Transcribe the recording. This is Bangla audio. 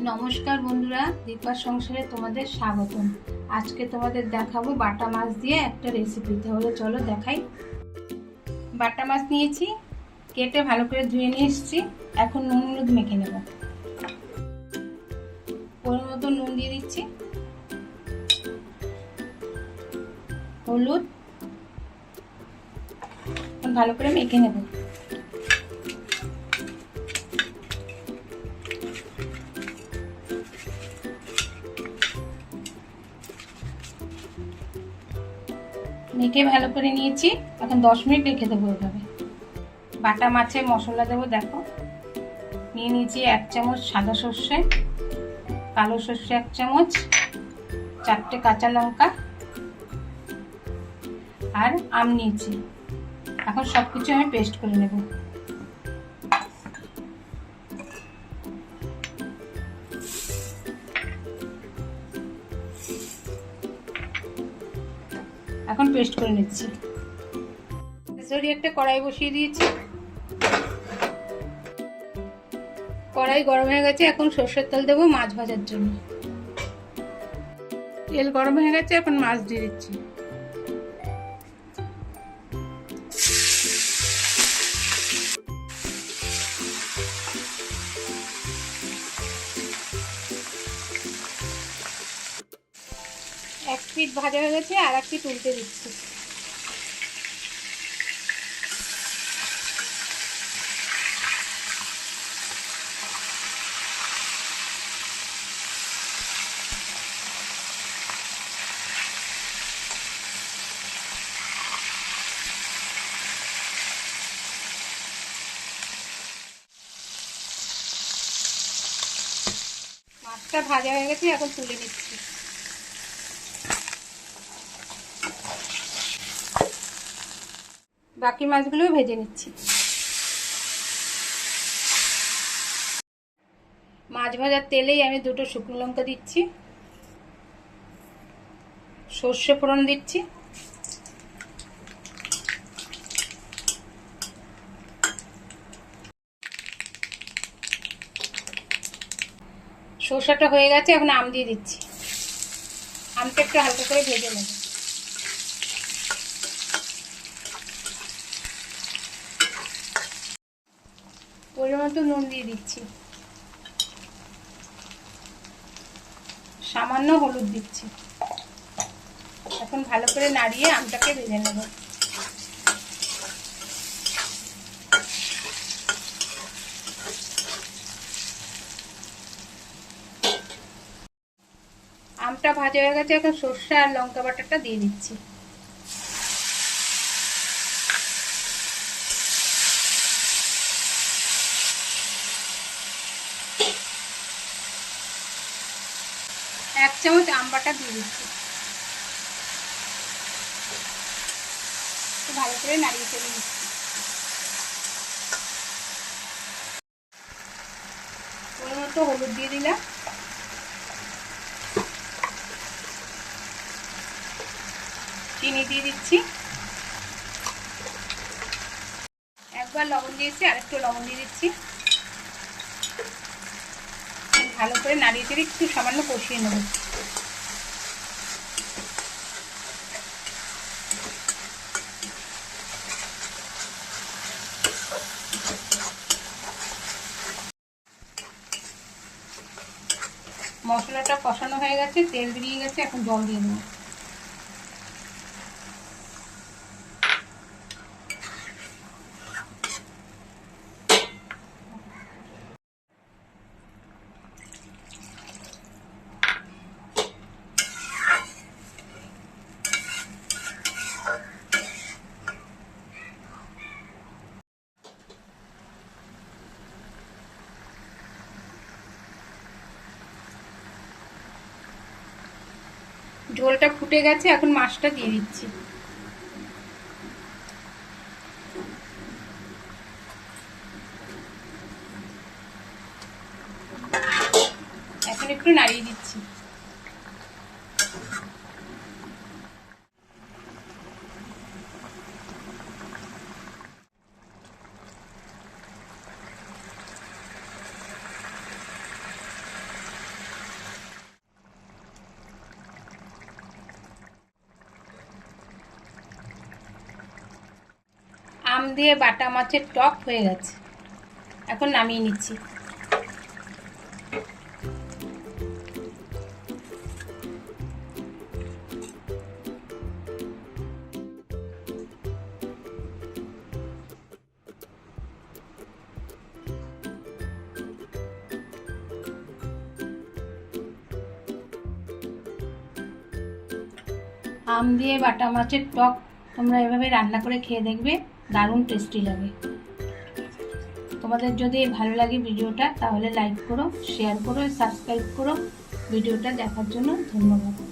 নমস্কার বন্ধুরা, দীপার সংসারে তোমাদের স্বাগতম। আজকে তোমাদের দেখাবো বাটা মাছ দিয়ে একটা রেসিপি। তাহলে চলো দেখাই। বাটা মাছ নিয়েছি, কেটে ভালো করে ধুয়ে নিয়ে এসেছি। এখন নুন হলুদ মেখে নেব। পরিমাণ মতো নুন দিয়ে দিচ্ছি, হলুদ, ভালো করে মেখে নেব। মেখে ভালো করে নিয়েছি, এখন 10 মিনিট রেখে দেবো এভাবে। বাটা মাছে মশলা দেবো। দেখো, নিয়ে নিয়েছি 1 চামচ সাদা সর্ষে, কালো সর্ষে 1 চামচ, 4টে কাঁচা লঙ্কা আর আম নিয়েছি। এখন সবকিছু আমি পেস্ট করে নেব। এখন পেস্ট করে নিচ্ছি। একটা কড়াই বসিয়ে দিয়েছি, কড়াই গরম হয়ে গেছে। এখন সর্ষের তেল দেবো মাছ ভাজার জন্য। তেল গরম হয়ে গেছে, এখন মাছ দিয়ে দিচ্ছি। এক পিঠ ভাজা হয়ে গেছে, আর এক পিঠ উল্টে দিচ্ছি। মাছটা ভাজা হয়ে গেছে, এখন তুলে নিচ্ছি। বাকি মাছগুলোও ভেজে নিচ্ছি। মাছ ভাজার তেলেই আমি 2টো শুকনো লঙ্কা দিচ্ছি, সর্ষে ফোড়ন দিচ্ছি, সর্ষেটা হয়ে গেছে। এখন আম দিয়ে দিচ্ছি। আমটা একটু হালকা করে ভেজে নেব। পরিমাণ মতো নুন দিয়ে দিচ্ছি, সামান্য হলুদ দিচ্ছি। এখন ভালো করে নাড়িয়ে আমটাকে ভেজে নেব। আমটা ভাজা হয়ে গেছে, এখন সর্ষে আর লঙ্কা বাটাটা দিয়ে দিচ্ছি। এক চামচ আম বাটা দিয়ে দিচ্ছি। ভালো করে নাড়িয়ে চলে নিচ্ছি। পরিমাণ মতো হলুদ দিয়ে দিলাম, চিনি দিয়ে দিচ্ছি। একবার লবণ দিয়েছি, আরেকটু লবণ দিয়ে দিচ্ছি। ভালো করে নাড়িয়ে চেড়ে একটু সামান্য কষিয়ে নেব। মশলাটা কষানো হয়ে গেছে, তেল বেরিয়ে গেছে। এখন জল দিয়ে দেবো। ঝোলটা ফুটে গেছে, এখন মাছটা দিয়ে দিচ্ছি। এখন একটু নাড়িয়ে দিচ্ছি। দিয়ে বাটা মাছের টক হয়ে গেছে, এখন নামিয়ে নিচ্ছি। আম দিয়ে বাটা মাছের টক তোমরা এভাবে রান্না করে খেয়ে দেখবে, দারুণ টেস্টি লাগে। তোমাদের যদি ভালো লাগে ভিডিওটা তাহলে লাইক করো, শেয়ার করো, সাবস্ক্রাইব করো। ভিডিওটা দেখার জন্য ধন্যবাদ।